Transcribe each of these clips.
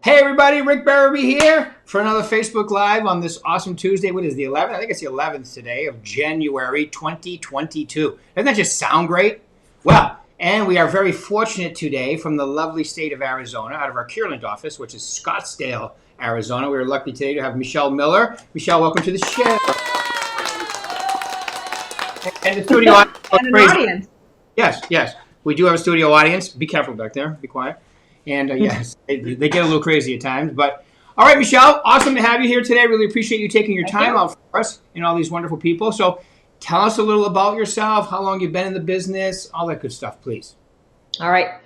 Hey everybody, Rick Berube here for another Facebook Live on this awesome Tuesday. What is the 11th? I think it's the 11th today of January 2022. Doesn't that just sound great? Well, and we are very fortunate today from the lovely state of Arizona, out of our Kierland office, which is Scottsdale, Arizona. We're lucky today to have Michelle Miller. Michelle, welcome to the show. And the studio audience goes And an crazy. audience. Yes. We do have a studio audience. Be careful back there. Be quiet. And yes, they get a little crazy at times. But all right, Michelle, awesome to have you here today. Really appreciate you taking your time out for us and all these wonderful people. So tell us a little about yourself, how long you've been in the business, all that good stuff, please. All right.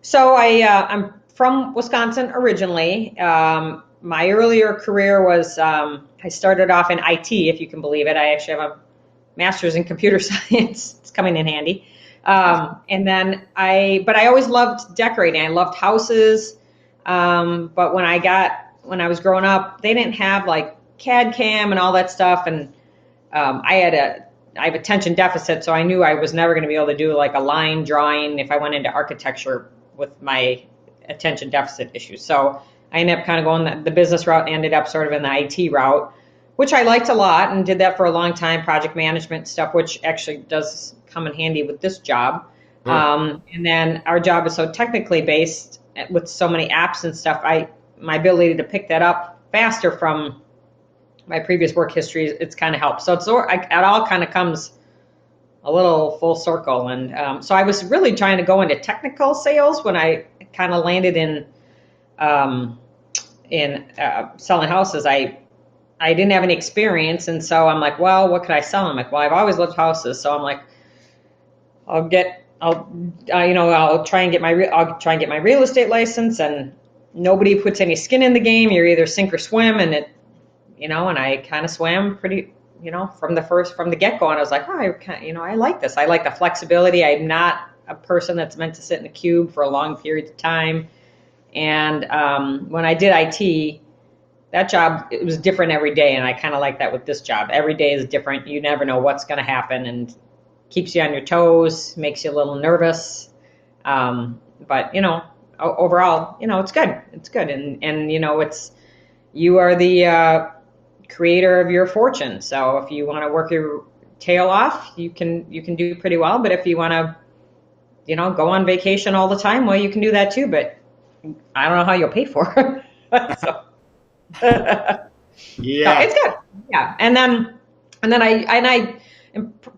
So I'm from Wisconsin originally. My earlier career was I started off in IT, if you can believe it. I actually have a master's in computer science. It's coming in handy. And then but I always loved decorating. I loved houses. But when I was growing up, they didn't have like CAD CAM and all that stuff. And I have attention deficit, so I knew I was never going to be able to do like a line drawing if I went into architecture with my attention deficit issues. So I ended up kind of going the business route and ended up sort of in the IT route, which I liked a lot and did that for a long time, project management stuff, which actually does come in handy with this job. And then our job is so technically based with so many apps and stuff. My ability to pick that up faster from my previous work history, it's kind of helped. So it all kind of comes a little full circle. And so I was really trying to go into technical sales when I kind of landed in selling houses. I didn't have any experience, and so I'm like, well, what could I sell? I'm like, well, I've always loved houses, so I'm like, I'll try and get my real estate license, and nobody puts any skin in the game. You're either sink or swim, and and I kind of swam pretty, from the get-go, and I was like, I like this. I like the flexibility. I'm not a person that's meant to sit in a cube for a long period of time. And when I did IT, that job, it was different every day, and I kind of like that with this job. Every day is different. You never know what's going to happen, and keeps you on your toes, makes you a little nervous. But overall, it's good. It's good, and you are the creator of your fortune. So if you want to work your tail off, you can do pretty well. But if you want to, go on vacation all the time, well, you can do that too. But I don't know how you'll pay for it. So. Yeah, so it's good. Yeah, and then I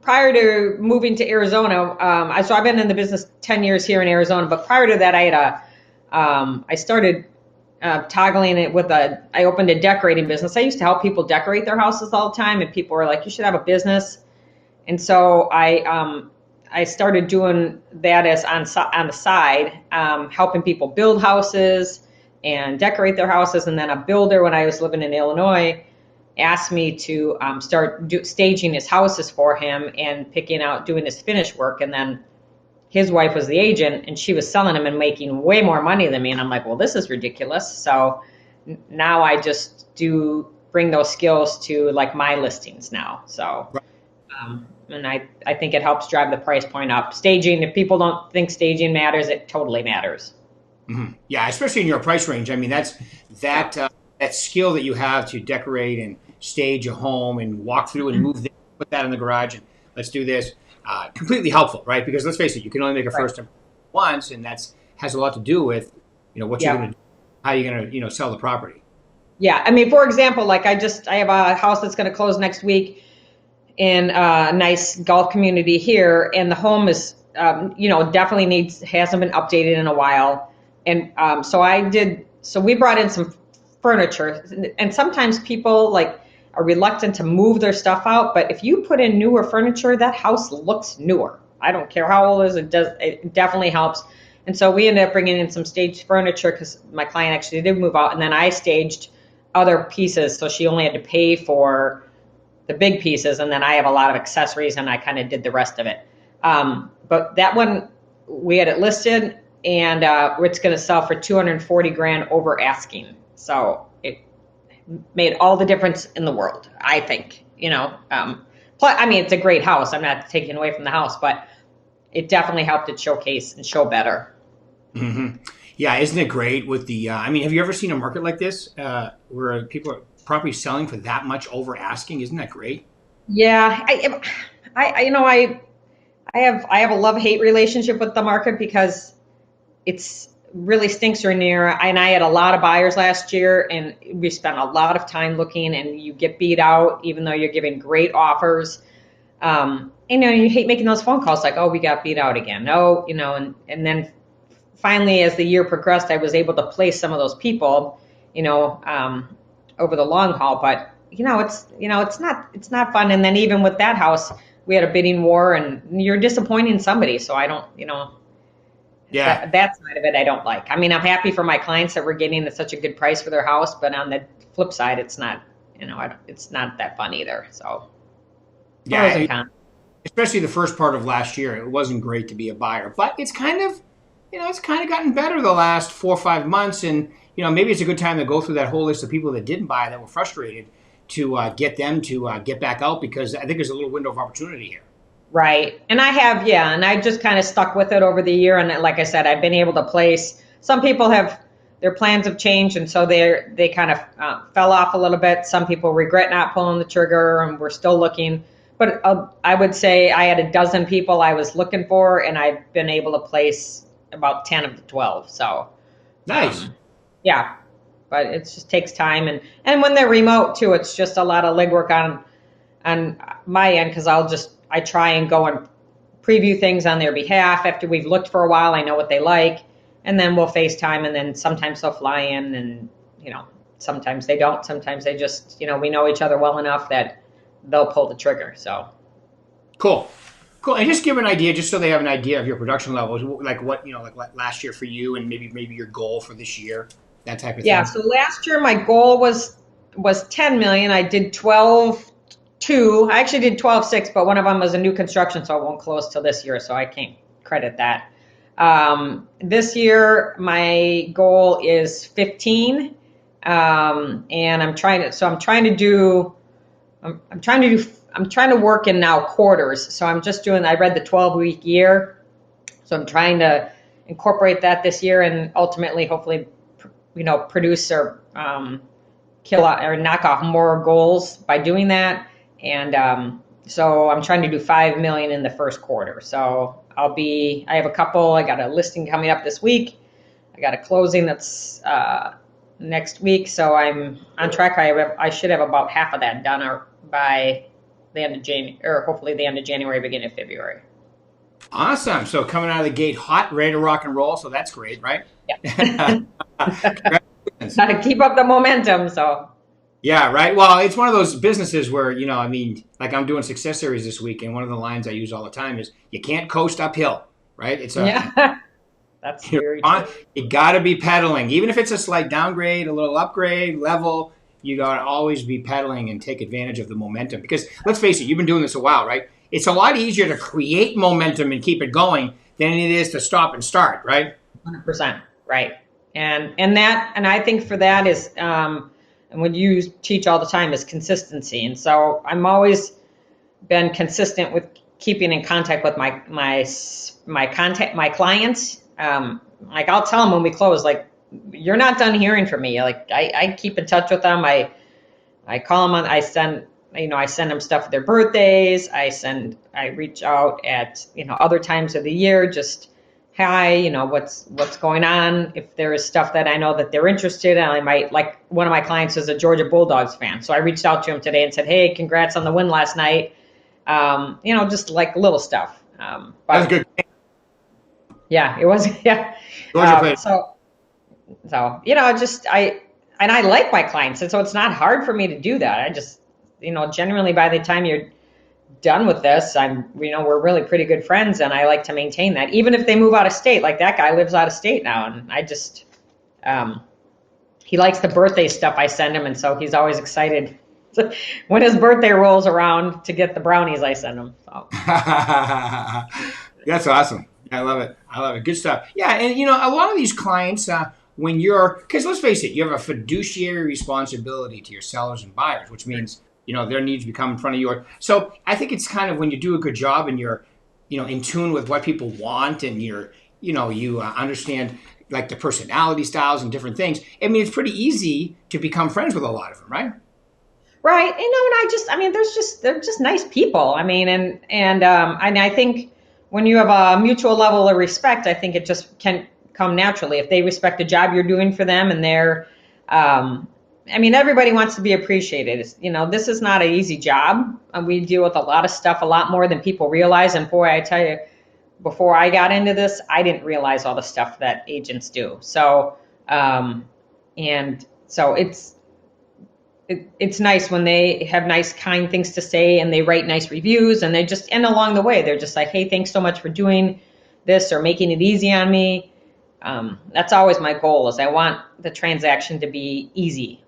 prior to moving to Arizona, so I've been in the business 10 years here in Arizona. But prior to that, I started toggling it I opened a decorating business. I used to help people decorate their houses all the time, and people were like, "You should have a business." And so I started doing that as on the side, helping people build houses and decorate their houses. And then a builder, when I was living in Illinois, asked me to start staging his houses for him and doing his finish work. And then his wife was the agent, and she was selling them and making way more money than me. And I'm like, well, this is ridiculous. So now I just bring those skills to like my listings now. So, and I think it helps drive the price point up. Staging, if people don't think staging matters, it totally matters. Mm-hmm. Yeah, especially in your price range. I mean, that skill that you have to decorate and stage a home and walk through and move, put that in the garage, and let's do this. Completely helpful, right? Because let's face it, you can only make a first impression once, and has a lot to do with what you're going to do, how you're going to sell the property. Yeah, I mean, for example, like I have a house that's going to close next week in a nice golf community here, and the home is definitely hasn't been updated in a while. And so we brought in some furniture, and sometimes people are reluctant to move their stuff out. But if you put in newer furniture, that house looks newer. I don't care how old it is, it definitely helps. And so we ended up bringing in some staged furniture because my client actually did move out, and then I staged other pieces. So she only had to pay for the big pieces, and then I have a lot of accessories, and I kind of did the rest of it. But that one, we had it listed, and it's going to sell for $240,000 over asking. So it made all the difference in the world, I think. Plus, I mean, it's a great house. I'm not taking away from the house, but it definitely helped it showcase and show better. Mm-hmm. Yeah, isn't it great with the? I mean, have you ever seen a market like this where people are property selling for that much over asking? Isn't that great? Yeah, you know, I have a love-hate relationship with the market because it's really stinks are near. And I had a lot of buyers last year, and we spent a lot of time looking, and you get beat out even though you're giving great offers. You know, you hate making those phone calls like, oh, we got beat out again. No, you know, and then finally, as the year progressed, I was able to place some of those people, you know, over the long haul. But it's not fun. And then even with that house, we had a bidding war, and you're disappointing somebody. So I don't, Yeah, that side of it I don't like. I mean, I'm happy for my clients that we're getting such a good price for their house, but on the flip side, it's not, it's not that fun either. So pros yeah. and cons. Especially the first part of last year, it wasn't great to be a buyer, but it's kind of, it's kind of gotten better the last 4 or 5 months, and maybe it's a good time to go through that whole list of people that didn't buy that were frustrated to get them to get back out because I think there's a little window of opportunity here. Right. And I have, yeah, and I just kind of stuck with it over the year. And like I said, I've been able to place. Some people have their plans have changed, and so they kind of fell off a little bit. Some people regret not pulling the trigger, and we're still looking. But I would say I had a dozen people I was looking for, and I've been able to place about 10 of the 12. So, Nice. yeah, but it just takes time, and when they're remote too, it's just a lot of legwork on my end because I try and go and preview things on their behalf after we've looked for a while. I know what they like, and then we'll FaceTime, and then sometimes they'll fly in, and sometimes they don't. Sometimes they just we know each other well enough that they'll pull the trigger. So Cool. Cool. And just give an idea, just so they have an idea of your production levels, like what, like last year for you and maybe your goal for this year, that type of yeah. thing. So last year my goal was 10 million. I did 12.2. I actually did 12.6, but one of them was a new construction, so it won't close till this year, so I can't credit that. This year my goal is 15, and I'm trying to work in now quarters. So I read the 12-week year. So I'm trying to incorporate that this year and ultimately, hopefully, produce or kill or knock off more goals by doing that. And so I'm trying to do 5 million in the first quarter. So I have a couple, I got a listing coming up this week. I got a closing that's next week. So I'm on track. I should have about half of that done by the end of January, or hopefully the end of January, beginning of February. Awesome. So coming out of the gate hot, ready to rock and roll. So that's great, right? Yeah. Congratulations. Got to keep up the momentum. So Yeah, right. Well, it's one of those businesses where, like I'm doing success series this week, and one of the lines I use all the time is you can't coast uphill, right? yeah, that's very true. You got to be pedaling. Even if it's a slight downgrade, a little upgrade, level, you got to always be pedaling and take advantage of the momentum. Because let's face it, you've been doing this a while, right? It's a lot easier to create momentum and keep it going than it is to stop and start, right? 100%, right. And I think for that is, and what you teach all the time is consistency. And so I'm always been consistent with keeping in contact with my clients. Like I'll tell them when we close, like, you're not done hearing from me. Like I keep in touch with them. I call them I send them stuff for their birthdays. I reach out at, other times of the year, just, hi, what's going on. If there is stuff that I know that they're interested in, I might, like one of my clients is a Georgia Bulldogs fan. So I reached out to him today and said, hey, congrats on the win last night. Just like little stuff. But That's good. yeah, it was, yeah. Georgia played. I like my clients. And so it's not hard for me to do that. I just, generally by the time you're done with this, we're really pretty good friends, and I like to maintain that. Even if they move out of state, like that guy lives out of state now, and I just, he likes the birthday stuff I send him, and so he's always excited when his birthday rolls around to get the brownies I send him. So. That's awesome. I love it. Good stuff. Yeah, and a lot of these clients, because let's face it, you have a fiduciary responsibility to your sellers and buyers, which means their needs become in front of yours. So I think it's kind of when you do a good job and you're, in tune with what people want, and you understand, like the personality styles and different things. I mean, it's pretty easy to become friends with a lot of them, right? Right. And I mean, they're just nice people. I mean, and I think when you have a mutual level of respect, I think it just can come naturally. If they respect the job you're doing for them and I mean, everybody wants to be appreciated. This is not an easy job. We deal with a lot of stuff, a lot more than people realize. And boy, I tell you, before I got into this, I didn't realize all the stuff that agents do. So, and so it's nice when they have nice, kind things to say and they write nice reviews and and along the way, they're just like, hey, thanks so much for doing this or making it easy on me. That's always my goal is I want the transaction to be easy.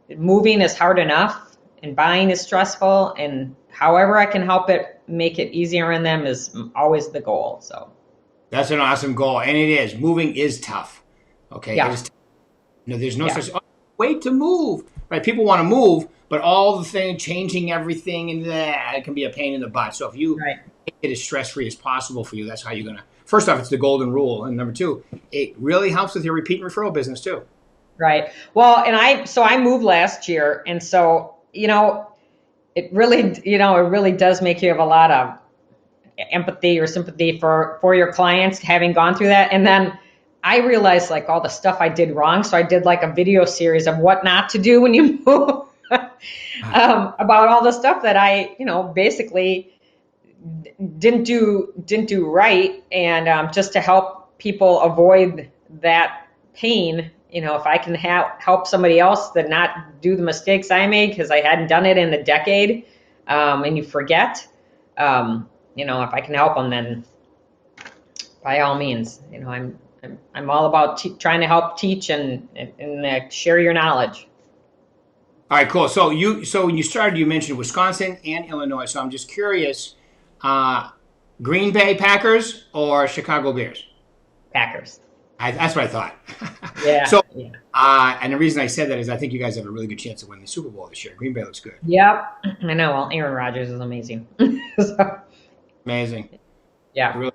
Moving is hard enough and buying is stressful, and however I can help it make it easier on them is always the goal. So that's an awesome goal. And it is. Moving is tough. Okay. Yeah. It is tough. There's no such way to move. Right? People want to move, but all the thing changing everything and that it can be a pain in the butt. So if you make it as stress-free as possible for you, that's how you're gonna. First off, it's the golden rule, and number two, it really helps with your repeat and referral business too. Right. Well, and I moved last year, and so it really does make you have a lot of empathy or sympathy for your clients having gone through that. And then I realized like all the stuff I did wrong. So I did like a video series of what not to do when you move about all the stuff that I, basically didn't do right. And just to help people avoid that pain, if I can help somebody else that not do the mistakes I made because I hadn't done it in a decade, and you forget, if I can help them, then by all means, I'm all about trying to help teach and share your knowledge. All right, cool. So when you started, you mentioned Wisconsin and Illinois. So I'm just curious, Green Bay Packers or Chicago Bears? Packers. That's what I thought. Yeah. So, and the reason I said that is I think you guys have a really good chance of winning the Super Bowl this year. Green Bay looks good. Yep. I know. Well, Aaron Rodgers is amazing. Amazing. Yeah. Really.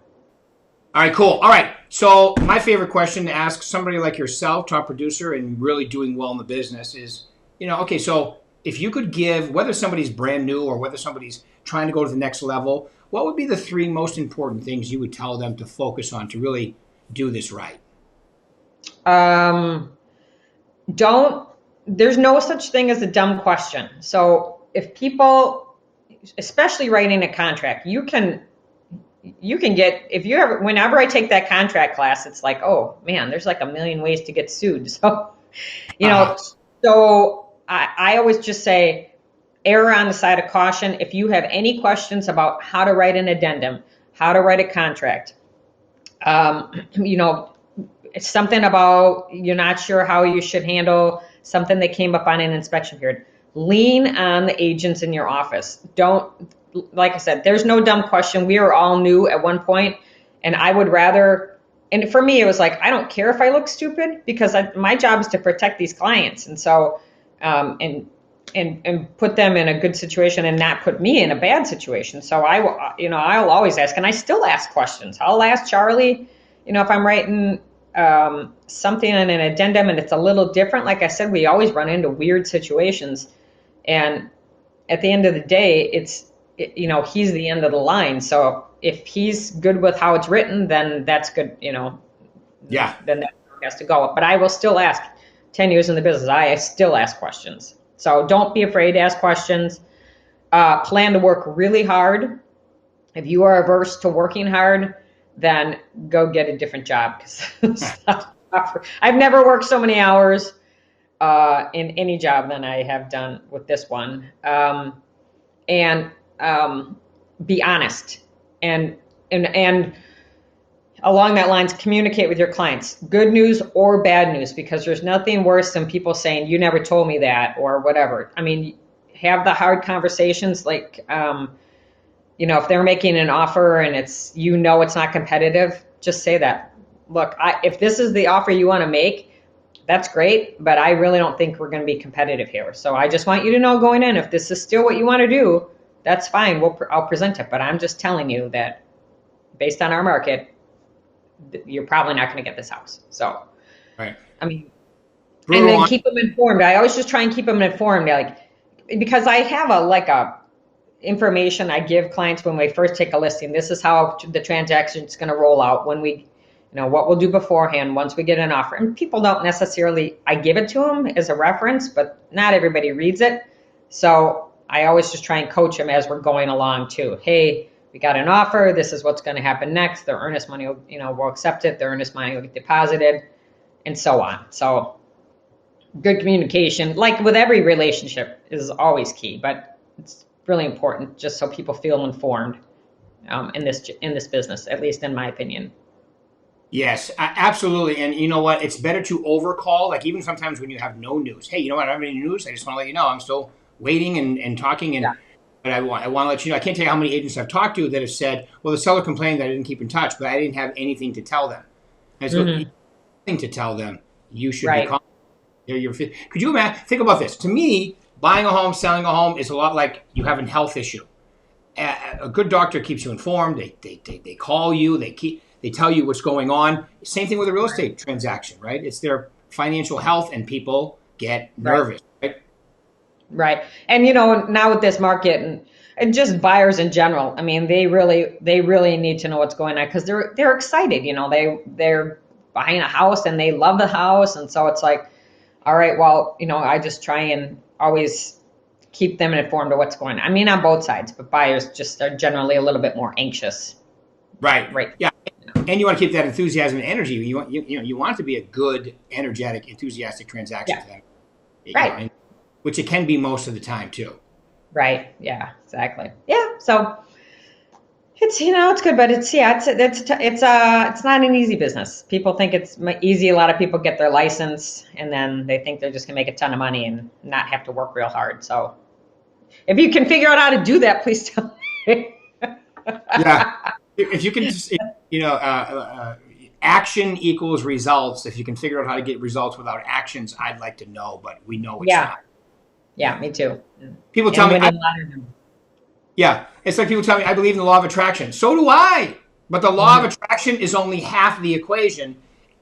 All right, cool. All right. So my favorite question to ask somebody like yourself, top producer, and really doing well in the business is, okay, so if you could give, whether somebody's brand new or whether somebody's trying to go to the next level, what would be the three most important things you would tell them to focus on to really do this right? There's no such thing as a dumb question. So if people, especially writing a contract, you can get, whenever I take that contract class, it's like, oh man, there's like a million ways to get sued. So, so I always just say, err on the side of caution. If you have any questions about how to write an addendum, how to write a contract, it's something about you're not sure how you should handle something that came up on an inspection period, lean on the agents in your office. Like I said, there's no dumb question. We were all new at one point, and I would rather, and for me, it was like, I don't care if I look stupid because my job is to protect these clients. And so, and put them in a good situation and not put me in a bad situation. So I'll always ask, and I still ask questions. I'll ask Charlie, if I'm writing something in an addendum and it's a little different. Like I said, we always run into weird situations, and at the end of the day, he's the end of the line. So if he's good with how it's written, then that's good. Then that has to go. But I will still ask. 10 years in the business, I still ask questions. So don't be afraid to ask questions. Plan to work really hard. If you are averse to working hard, then go get a different job. Because I've never worked so many hours in any job than I have done with this one. And be honest. And along that lines, communicate with your clients, good news or bad news, because there's nothing worse than people saying, you never told me that, or whatever. I mean, have the hard conversations, like, if they're making an offer and it's not competitive, just say that. Look, if this is the offer you want to make, that's great, but I really don't think we're going to be competitive here. So I just want you to know going in, if this is still what you want to do, that's fine. I'll present it, but I'm just telling you that based on our market, you're probably not going to get this house. So, Right. I mean, and Brutal then on. keep them informed. I always just try and keep them informed, like, because I have a information I give clients when we first take a listing. This is how the transaction is going to roll out when we, what we'll do beforehand once we get an offer. And people don't necessarily, I give it to them as a reference, but not everybody reads it. So I always just try and coach them as we're going along too. Hey, we got an offer. This is what's going to happen next. Their earnest money, we'll accept it. Their earnest money will get deposited, and so on. So good communication, like with every relationship, is always key, but it's really important just so people feel informed in this business, at least in my opinion. Yes, absolutely. And you know what? It's better to overcall. Like even sometimes when you have no news. Hey, you know what? I don't have any news. I just want to let you know I'm still waiting and talking. Yeah. But I want to let you know. I can't tell you how many agents I've talked to that have said, "Well, the seller complained that I didn't keep in touch, but I didn't have anything to tell them." And so, nothing to tell them. You should be calling. Could you imagine? Think about this. To me, buying a home, selling a home is a lot like you have a health issue. A good doctor keeps you informed. They call you. They tell you what's going on. Same thing with a real estate transaction, right? It's their financial health, and people get nervous, right? Right. And now with this market and just buyers in general, I mean, they really need to know what's going on, because they're excited. They're buying a house and they love the house, and so it's like, all right, well, I just try and always keep them informed of what's going on. I mean, on both sides, but buyers just are generally a little bit more anxious. Right. Yeah. And you want to keep that enthusiasm and energy. You want it to be a good, energetic, enthusiastic transaction for them. Right. Which it can be most of the time too. Right. Yeah, exactly. Yeah. So it's, it's good, but it's not an easy business. People think it's easy. A lot of people get their license and then they think they're just gonna make a ton of money and not have to work real hard. So if you can figure out how to do that, please tell me. Yeah. If you can, action equals results. If you can figure out how to get results without actions, I'd like to know, but we know it's not. Yeah, me too. People tell me, it's like people tell me I believe in the law of attraction. So do I. But the law of attraction is only half the equation.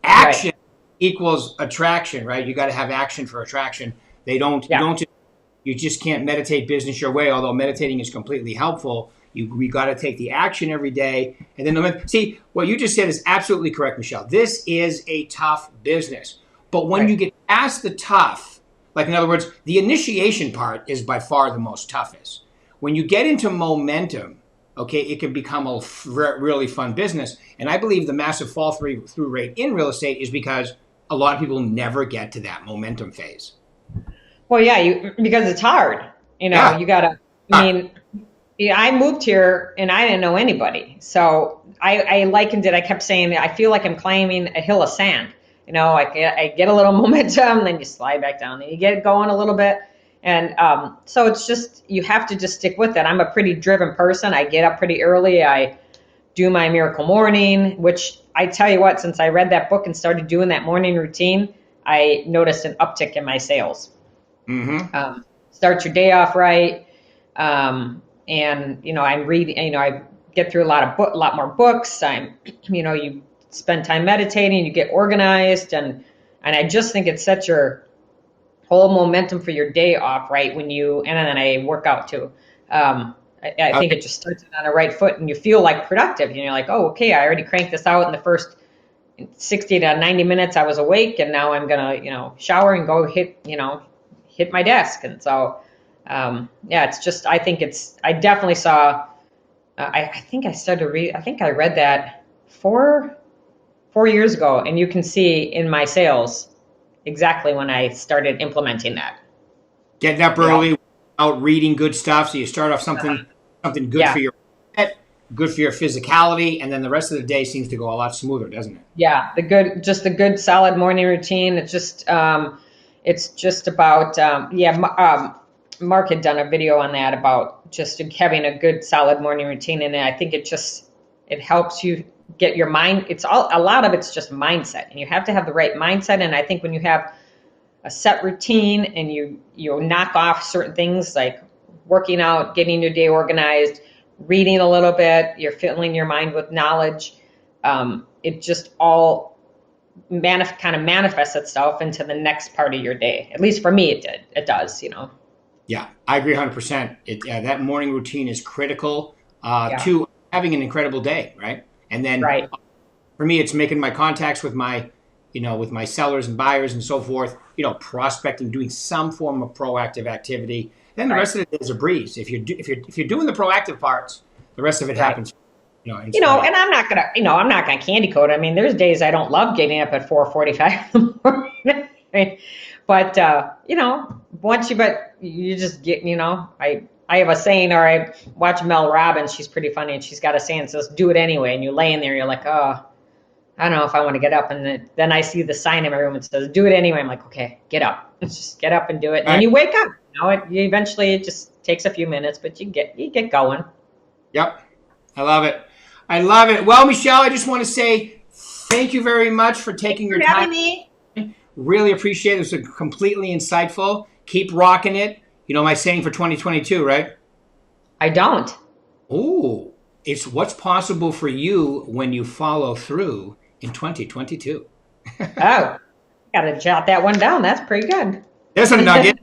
Action equals attraction, right? You got to have action for attraction. You just can't meditate business your way, although meditating is completely helpful. We got to take the action every day. And then, see, what you just said is absolutely correct, Michelle. This is a tough business. But when you get past the tough, like in other words, the initiation part is by far the most toughest. When you get into momentum, okay, it can become a really fun business. And I believe the massive fall through rate in real estate is because a lot of people never get to that momentum phase. Well, yeah, because it's hard. You gotta, I moved here and I didn't know anybody. So I likened it, I kept saying, I feel like I'm climbing a hill of sand. I get a little momentum, then you slide back down, then you get going a little bit. And so it's just, you have to just stick with it. I'm a pretty driven person. I get up pretty early. I do my miracle morning, which I tell you what, since I read that book and started doing that morning routine, I noticed an uptick in my sales. Start your day off right. I'm reading, I get through a lot more books. You spend time meditating, you get organized, and I just think it sets your whole momentum for your day off right and then I work out too. I think it just starts it on the right foot and you feel like productive. You're like, oh, okay, I already cranked this out in the first 60 to 90 minutes I was awake, and now I'm gonna, shower and go hit my desk. And so, it's just, I definitely saw, I think I read that 4 years ago, and you can see in my sales exactly when I started implementing that. Getting up early, out reading good stuff. So you start off something good for your pet, good for your physicality, and then the rest of the day seems to go a lot smoother, doesn't it? Yeah, the good solid morning routine. It's just about Mark had done a video on that about just having a good solid morning routine, and I think it helps you get your mind. A lot of it's just mindset, and you have to have the right mindset. And I think when you have a set routine and you knock off certain things like working out, getting your day organized, reading a little bit, you're filling your mind with knowledge, it just all kind of manifests itself into the next part of your day. At least for me, it does, Yeah, I agree 100%. That morning routine is critical Yeah. to having an incredible day, right? And then Right. for me, it's making my contacts with my, with my sellers and buyers and so forth, prospecting, doing some form of proactive activity. Then the Right. rest of it is a breeze. If you're doing the proactive parts, the rest of it Right. happens. In And I'm not gonna candy coat. I mean, there's days I don't love getting up at 4:45 in the morning. Right? But but you just get, I have a saying, or I watch Mel Robbins. She's pretty funny, and she's got a saying that says, "Do it anyway." And you lay in there, you're like, oh, I don't know if I want to get up. And then I see the sign in my room that says, "Do it anyway." I'm like, okay, get up. Let's just get up and do it. And then you wake up. Eventually it just takes a few minutes, but you get going. Yep, I love it. I love it. Well, Michelle, I just want to say thank you very much for taking your time. Having me. Really appreciate it. It was completely insightful. Keep rocking it. You know my saying for 2022, right? I don't. Oh, it's what's possible for you when you follow through in 2022. Oh, gotta jot that one down. That's pretty good. There's a nugget.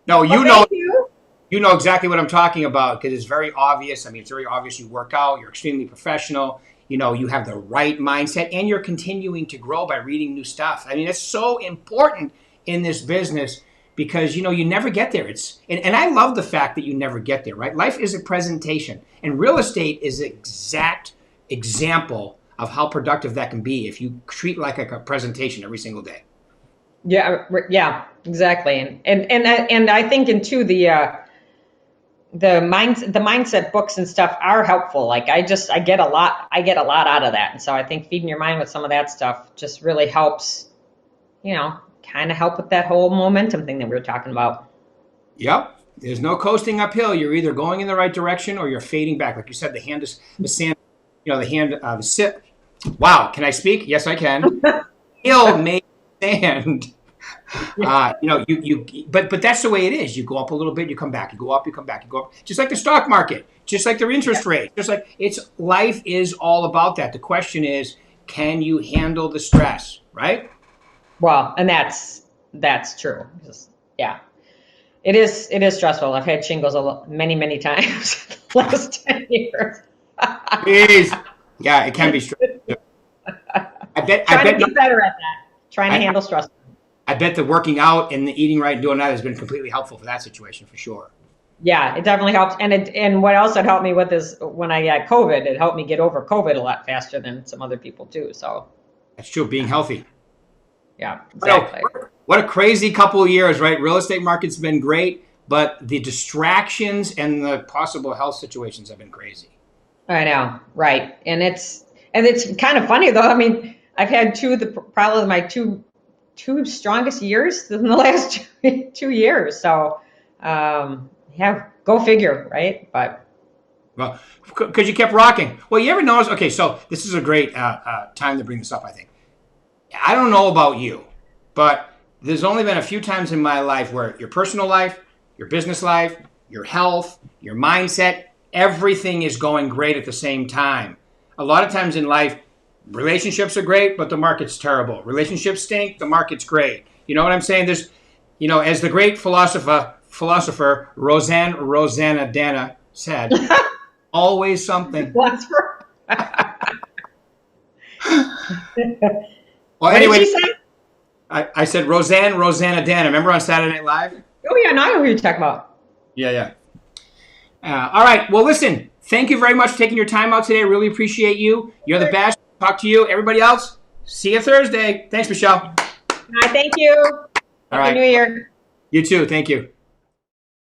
No, Thank you. You know exactly what I'm talking about because it's very obvious. I mean, it's very obvious you work out. You're extremely professional. You have the right mindset and you're continuing to grow by reading new stuff. I mean, it's so important in this business because, you never get there. And I love the fact that you never get there, right? Life is a presentation and real estate is an exact example of how productive that can be if you treat like a presentation every single day. Yeah, exactly. And I think into the mindset books and stuff are helpful. Like I get a lot out of that. And so I think feeding your mind with some of that stuff just really helps, kind of help with that whole momentum thing that we were talking about. Yep. There's no coasting uphill. You're either going in the right direction or you're fading back. Like you said, the sand, the sip. Wow. Can I speak? Yes, I can. Hill made sand. But that's the way it is. You go up a little bit, you come back. You go up, you come back. You go up. Just like the stock market, just like their interest rate. Just like life is all about that. The question is, can you handle the stress, right? Well, and that's true. Yeah, it is stressful. I've had shingles many times the last 10 years. It is. Yeah, it can be stressful. I bet to get better at that. Trying to handle stress. I bet the working out and the eating right and doing that has been completely helpful for that situation for sure. Yeah, it definitely helps. And what else it helped me with is when I got COVID, it helped me get over COVID a lot faster than some other people too. So that's true. Being healthy. Yeah, exactly. What a crazy couple of years, right? Real estate market's been great, but the distractions and the possible health situations have been crazy. I know, right? And it's kind of funny though. I mean, I've had probably my two strongest years in the last 2 years. So, go figure, right? But well, because you kept rocking. Well, you ever notice? Okay, so this is a great time to bring this up. I think I don't know about you, but there's only been a few times in my life where your personal life, your business life, your health, your mindset, everything is going great at the same time. A lot of times in life, relationships are great, but the market's terrible. Relationships stink, the market's great. You know what I'm saying? There's, as the great philosopher Rosanna Dana said, always something. What's Well, what anyway, did she say? I said Rosanna Dana. Remember on Saturday Night Live? Oh yeah, now I know who you're talking about. Yeah. All right. Well, listen. Thank you very much for taking your time out today. I really appreciate you. You're the best. Talk to you. Everybody else, see you Thursday. Thanks, Michelle. Thank you. All right. Happy New Year. You too. Thank you.